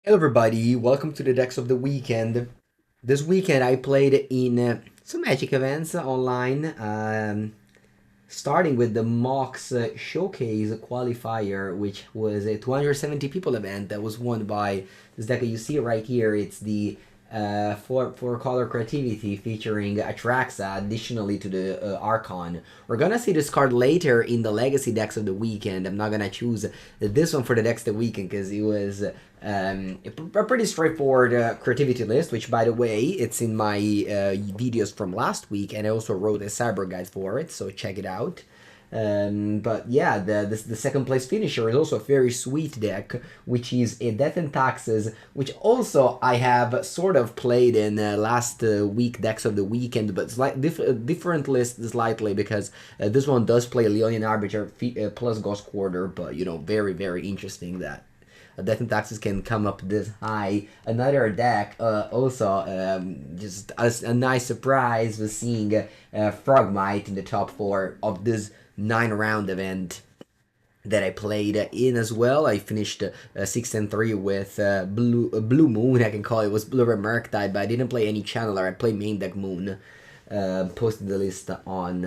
Hello everybody, welcome to the Decks of the Weekend. This weekend I played in some Magic events online, starting with the Mox Showcase Qualifier, which was a 270 people event that was won by this deck that you see right here. It's the four color creativity featuring Atraxa additionally to the Archon. We're gonna see this card later in the Legacy decks of the weekend. I'm not gonna choose this one for the decks of the weekend because it was a pretty straightforward creativity list, which by the way, it's in my videos from last week, and I also wrote a cyber guide for it, so check it out. But yeah, the second place finisher is also a very sweet deck, which is a Death and Taxes, which also I have sort of played in last week decks of the weekend, but different list slightly because this one does play Leonian Arbiter plus Ghost Quarter, but you know, very interesting that Death and Taxes can come up this high. Another deck, also just a nice surprise was seeing Frogmite in the top four of this 9 round event that I played in as well. I finished 6-3 with Blue Moon. I can call it was Blue Murktide, but I didn't play any channeler. I played main deck Moon. Posted the list on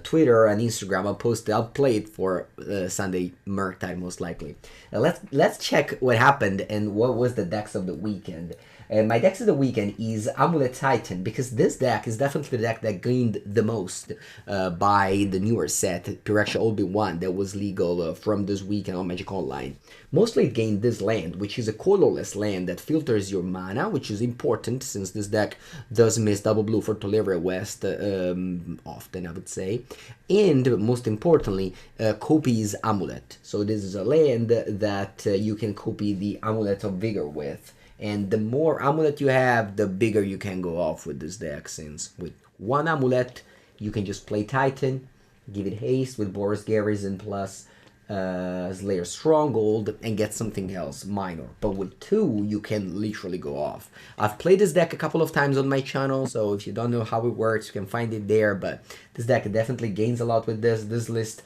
Twitter and Instagram. I'll play it for Sunday Murktide most likely. Let's check what happened and what was the decks of the weekend. My decks of the weekend is Amulet Titan because this deck is definitely the deck that gained the most by the newer set, Direction Obi-Wan, that was legal from this weekend on Magic Online. Mostly it gained this land, which is a colorless land that filters your mana, which is important since this deck does miss double blue for Tolera West often, I would say. And most importantly, copies Amulet. So this is a land that you can copy the Amulet of Vigor with. And the more amulet you have, the bigger you can go off with this deck, since with one amulet, you can just play Titan, give it haste with Boris Garrison plus Slayer Stronghold, and get something else minor. But with two, you can literally go off. I've played this deck a couple of times on my channel, so if you don't know how it works, you can find it there. But this deck definitely gains a lot with this. This list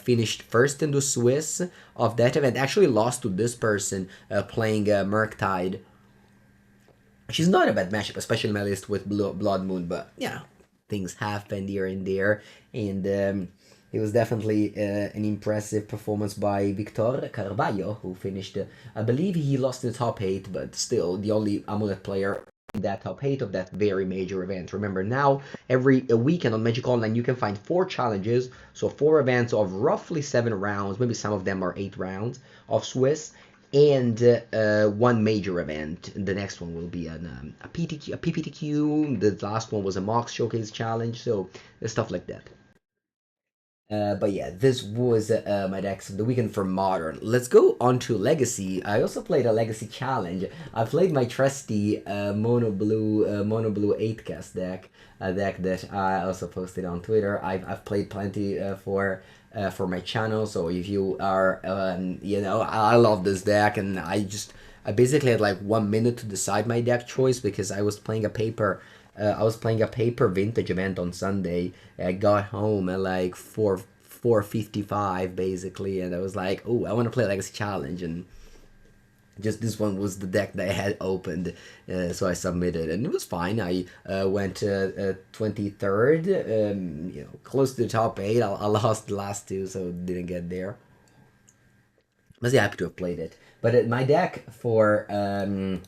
finished first in the Swiss of that event. Actually lost to this person playing Murktide, which is not a bad matchup, especially in my list with Blood Moon. But yeah, things happen here and there, and it was definitely an impressive performance by Victor Carvalho, who finished. I believe he lost in the top eight, but still the only Amulet player in that top eight of that very major event. Remember, now every weekend on Magic Online you can find 4 challenges, so 4 events of roughly 7 rounds. Maybe some of them are 8 rounds of Swiss, and one major event. The next one will be a PTQ, a PPTQ. The last one was a Mox Showcase challenge, so stuff like that. But yeah, this was my decks of the weekend for Modern. Let's go on to Legacy. I also played a Legacy challenge. I played my trusty Mono Blue 8 cast deck, a deck that I also posted on Twitter. I've played plenty for my channel. So if you are, you know, I love this deck, and I basically had like 1 minute to decide my deck choice because I was playing a paper vintage event on Sunday. I got home at like 4:55 basically, and I was like, oh, I want to play Legacy Challenge, and just this one was the deck that I had opened, so I submitted, and it was fine. I went 23rd, you know, close to the top eight. I lost the last two, so didn't get there. I was happy to have played it. But my deck for the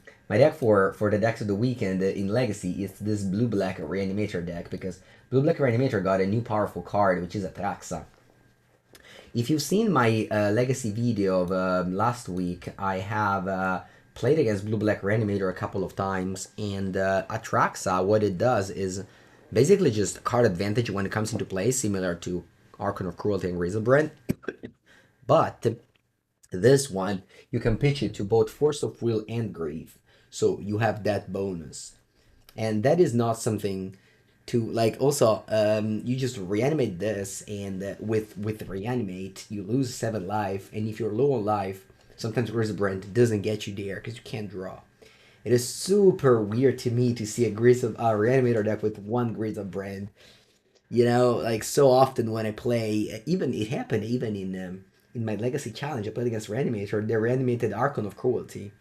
decks of the weekend in Legacy is this blue black Reanimator deck because blue black Reanimator got a new powerful card, which is Atraxa. If you've seen my Legacy video of last week, I have played against blue black Reanimator a couple of times, and Atraxa, what it does is basically just card advantage when it comes into play, similar to Archon of Cruelty and Razorbrand. But this one, you can pitch it to both Force of Will and Grief. So you have that bonus. And that is not something to like. Also, you just reanimate this, and with reanimate, you lose 7 life. And if you're low on life, sometimes Razorbrand doesn't get you there because you can't draw. It is super weird to me to see a Reanimator deck with one Razorbrand. You know, like so often when I play, even it happened even in my Legacy Challenge. I played against Reanimator. They reanimated Archon of Cruelty,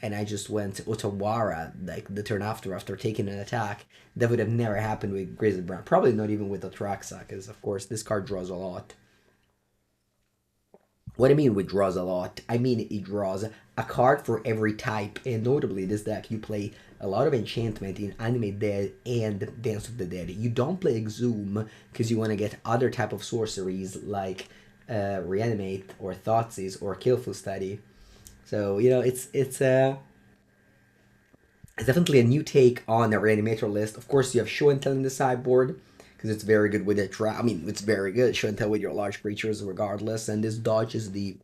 and I just went Otawara like the turn after taking an attack. That would have never happened with Grizzly Brown. Probably not even with Atraxa, because of course this card draws a lot. What I mean with draws a lot, I mean it draws a card for every type, and notably this deck you play a lot of enchantment in Animate Dead and Dance of the Dead. You don't play Exhume because you want to get other type of sorceries like Reanimate or Thoughtseize or Killful Study. So you know it's definitely a new take on the Reanimator list. Of course, you have Show and Tell in the sideboard because it's very good with it. I mean, it's very good Show and Tell with your large creatures regardless, and this dodges the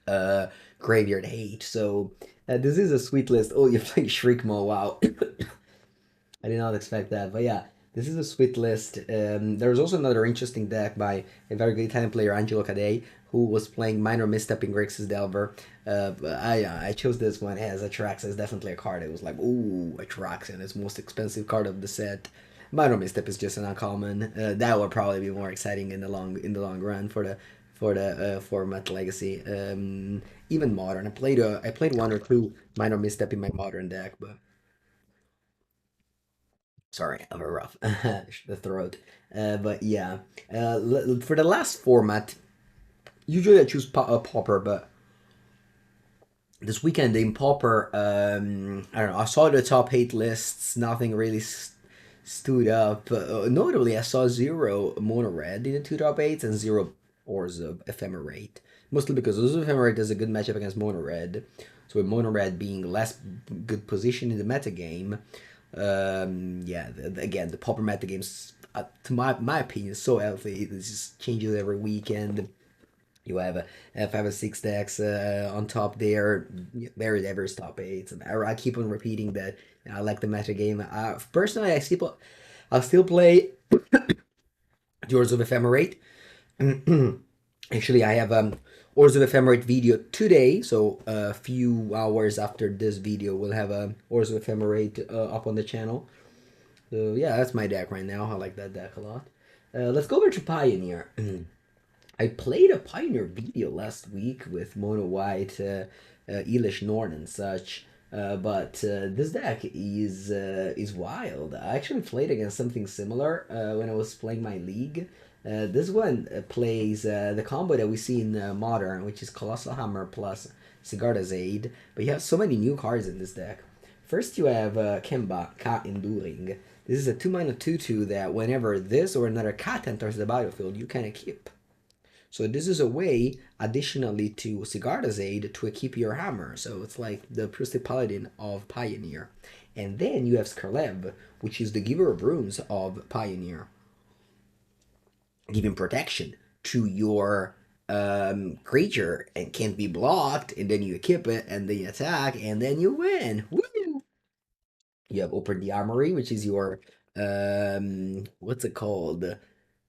uh, Graveyard Hate. So this is a sweet list. Oh, you're playing Shriekmo. Wow. I did not expect that. But yeah, this is a sweet list. There's also another interesting deck by a very good Italian player, Angelo Cadei, who was playing Minor Misstep in Grixis Delver. But I chose this one as Atraxa is definitely a card. It was like, ooh, Atraxa, and it's most expensive card of the set. Minor Misstep is just an uncommon. That would probably be more exciting in the long run for the format legacy. Even modern. I played one or two Minor Misstep in my modern deck, but sorry, I'm a rough the throat. But yeah, for the last format, usually I choose Pauper, but this weekend in Pauper, I don't know. I saw the top 8 lists. Nothing really stood up. Notably, I saw zero Mono Red in the two top 8s and zero Orzhov Ephemerate. Mostly because Orzhov Ephemerate is a good matchup against Mono Red. So with Mono Red being less good position in the metagame, yeah, again, the Pauper metagame's, to my opinion, is so healthy. It just changes every weekend. You have a 5 or 6 decks on top there, very diverse top 8s. I keep on repeating that I like the meta game. Personally, I'll still play Doors of Ephemerate. Actually, I have Ors of Ephemerate video today, so a few hours after this video, we'll have a Ors of Ephemerate up on the channel. So yeah, that's my deck right now. I like that deck a lot. Let's go over to Pioneer. I played a Pioneer video last week with Mono White, Elish Norn and such. But this deck is wild. I actually played against something similar when I was playing my league. This one plays the combo that we see in Modern, which is Colossal Hammer plus Sigarda's Aid. But you have so many new cards in this deck. First, you have Kemba, Ka Enduring. This is a 2-mana 2/2 that whenever this or another cat enters the battlefield, you can equip. So this is a way, additionally to Sigarda's Aid, to equip your hammer. So it's like the Priestly Paladin of Pioneer. And then you have Skarlev, which is the giver of runes of Pioneer, giving protection to your creature and can't be blocked. And then you equip it, and then you attack, and then you win. Woo! You have Open the Armory, which is your what's it called?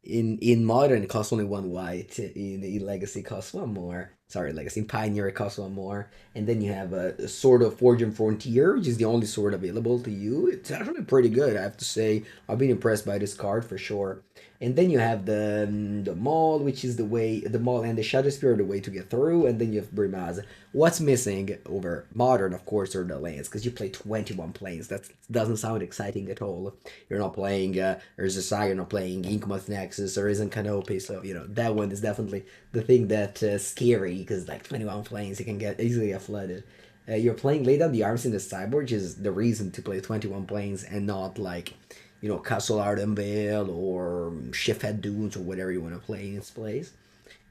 In modern it costs only 1 white. In legacy it costs one more. Sorry, legacy. In pioneer it costs one more. And then you have a sword of Forge and Frontier, which is the only sword available to you. It's actually pretty good, I have to say. I've been impressed by this card for sure. And then you have the Maul, which is the Maul and the Shadow Spear are the way to get through. And then you have Brimaz. What's missing over modern, of course, are the lands, because you play 21 planes. That doesn't sound exciting at all. You're not playing Urza, you're not playing Inkmoth Nexus or Isn't Canopy, so you know that one is definitely the thing that's scary, because like 21 planes, you can get easily get flooded. You're playing Lay Down the Arms in the sideboard, which is the reason to play 21 planes and not like, you know, Castle Ardenvale or Shift Dunes or whatever you want to play in its place.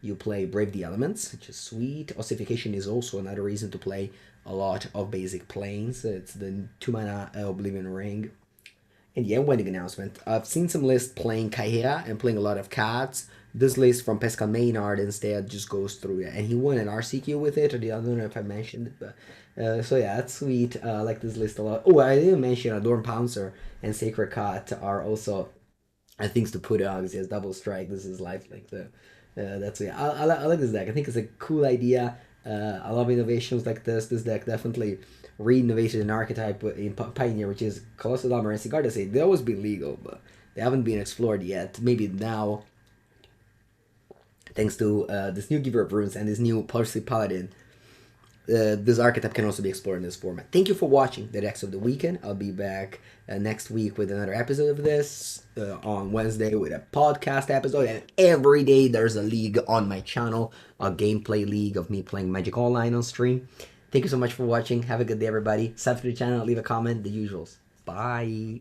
You play Brave the Elements, which is sweet. Ossification is also another reason to play a lot of basic planes. It's the 2-mana Oblivion Ring. And yeah, wedding announcement. I've seen some lists playing Kaira and playing a lot of cats. This list from Pascal Maynard instead just goes through it. And he won an RCQ with it, or I don't know if I mentioned it, but so yeah, that's sweet. I like this list a lot. Oh, I didn't mention Adorn Pouncer and Sacred Cat are also things to put on, because he has double strike. This is lifelink. So that's yeah. I like this deck. I think it's a cool idea. I love innovations like this. This deck definitely re-innovated an archetype in Pioneer, which is Colossal Hammer and Sigarda's Aid. They always been legal, but they haven't been explored yet. Maybe now, thanks to this new Giver of Runes and this new Priestly Paladin, this archetype can also be explored in this format. Thank you for watching the Decks of the Weekend. I'll be back next week with another episode of this, on Wednesday with a podcast episode, and every day there's a league on my channel, a gameplay league of me playing Magic Online on stream. Thank you so much for watching. Have a good day, everybody. Sub to the channel, leave a comment, the usuals. Bye.